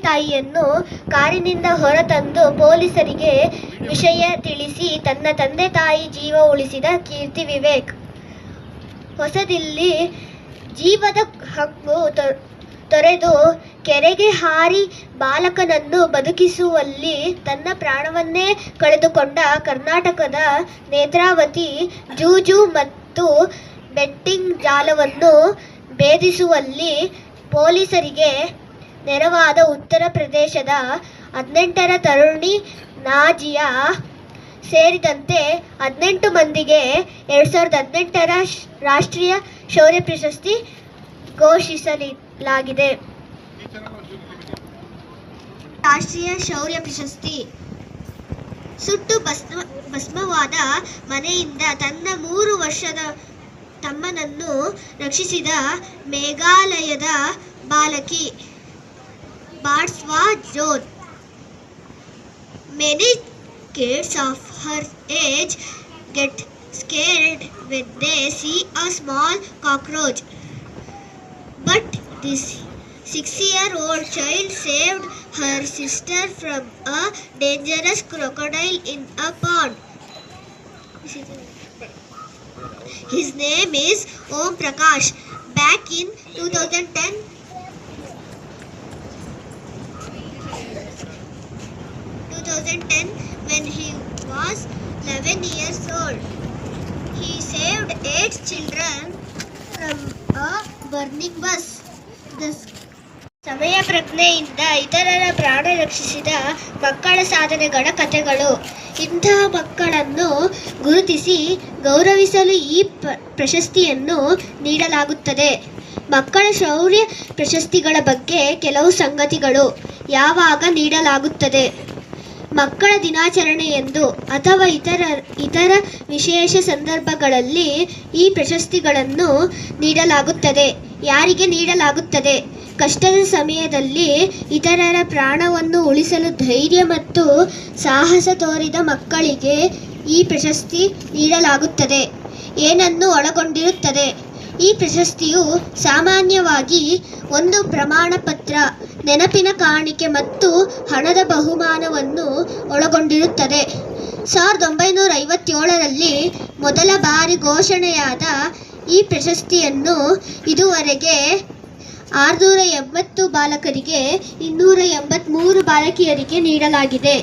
ತಾಯಿಯನ್ನು ಕಾರಿನಿಂದ ಹೊರತಂದು ಪೊಲೀಸರಿಗೆ ವಿಷಯ ತಿಳಿಸಿ ತನ್ನ ತಂದೆ ತಾಯಿ ಜೀವ ಉಳಿಸಿದ ಕೀರ್ತಿ ವಿವೇಕ್. ಹೊಸದಿಲ್ಲಿ ಜೀವದ ಹಂಗು ತೊರೆದು ಕೆರೆಗೆ ಹಾರಿ ಬಾಲಕನನ್ನು ಬದುಕಿಸುವಲ್ಲಿ ತನ್ನ ಪ್ರಾಣವನ್ನೇ ಕಳೆದುಕೊಂಡ ಕರ್ನಾಟಕದ ನೇತ್ರಾವತಿ ಜೂಜು ಮತ್ತು ಬೆಟ್ಟಿಂಗ್ ಜಾಲವನ್ನು ಭೇದಿಸುವಲ್ಲಿ ಪೊಲೀಸರಿಗೆ ನೆರವಾದ ಉತ್ತರ ಪ್ರದೇಶದ 18ರ ತರುಣಿ ನಾಜಿಯಾ ಸೇರಿದಂತೆ 18 ಮಂದಿಗೆ 2018ರ ರಾಷ್ಟ್ರೀಯ ಶೌರ್ಯ ಪ್ರಶಸ್ತಿ ಘೋಷಿಸಲಾಗಿದೆ. ರಾಷ್ಟ್ರೀಯ ಶೌರ್ಯ ಪ್ರಶಸ್ತಿ. ಸುಟ್ಟು ಭಸ್ಮವಾದ ಮನೆಯಿಂದ ತನ್ನ 3 ವರ್ಷದ ತಮ್ಮನನ್ನು ರಕ್ಷಿಸಿದ ಮೇಘಾಲಯದ ಬಾಲಕಿ ಬಾಟ್ಸ್ವಾ zone. Many kids of her age get scared when they see a small cockroach. But this 6-year-old child saved her sister from a dangerous crocodile in a pond. His name is Om Prakash. Back in 2010, when he was 11 years old, he saved 8 children from a burning bus. ಸಮಯ ಪ್ರಜ್ಞೆಯಿಂದ ಇತರರ ಪ್ರಾಣ ರಕ್ಷಿಸಿದ ಮಕ್ಕಳ ಸಾಧನೆಗಳ ಕಥೆಗಳು. ಇಂತಹ ಮಕ್ಕಳನ್ನು ಗುರುತಿಸಿ ಗೌರವಿಸಲು ಈ ಪ್ರಶಸ್ತಿಯನ್ನು ನೀಡಲಾಗುತ್ತದೆ. ಮಕ್ಕಳ ಶೌರ್ಯ ಪ್ರಶಸ್ತಿಗಳ ಬಗ್ಗೆ ಕೆಲವು ಸಂಗತಿಗಳು. ಯಾವಾಗ ನೀಡಲಾಗುತ್ತದೆ? ಮಕ್ಕಳ ದಿನಾಚರಣೆಯಂದು ಅಥವಾ ಇತರ ವಿಶೇಷ ಸಂದರ್ಭಗಳಲ್ಲಿ ಈ ಪ್ರಶಸ್ತಿಗಳನ್ನು ನೀಡಲಾಗುತ್ತದೆ. ಯಾರಿಗೆ ನೀಡಲಾಗುತ್ತದೆ? ಕಷ್ಟದ ಸಮಯದಲ್ಲಿ ಇತರರ ಪ್ರಾಣವನ್ನು ಉಳಿಸಲು ಧೈರ್ಯ ಮತ್ತು ಸಾಹಸ ತೋರಿದ ಮಕ್ಕಳಿಗೆ ಈ ಪ್ರಶಸ್ತಿ ನೀಡಲಾಗುತ್ತದೆ. ಏನನ್ನು ಒಳಗೊಂಡಿರುತ್ತದೆ? ಈ ಪ್ರಶಸ್ತಿಯು ಸಾಮಾನ್ಯವಾಗಿ ಒಂದು ಪ್ರಮಾಣ ಪತ್ರ, ನೆನಪಿನ ಕಾಣಿಕೆ ಮತ್ತು ಹಣದ ಬಹುಮಾನವನ್ನು ಒಳಗೊಂಡಿರುತ್ತದೆ. 1957ರಲ್ಲಿ ಮೊದಲ ಬಾರಿ ಘೋಷಣೆಯಾದ ಈ ಪ್ರಶಸ್ತಿಯನ್ನು ಇದುವರೆಗೆ 680 ಬಾಲಕರಿಗೆ 283 ಬಾಲಕಿಯರಿಗೆ ನೀಡಲಾಗಿದೆ.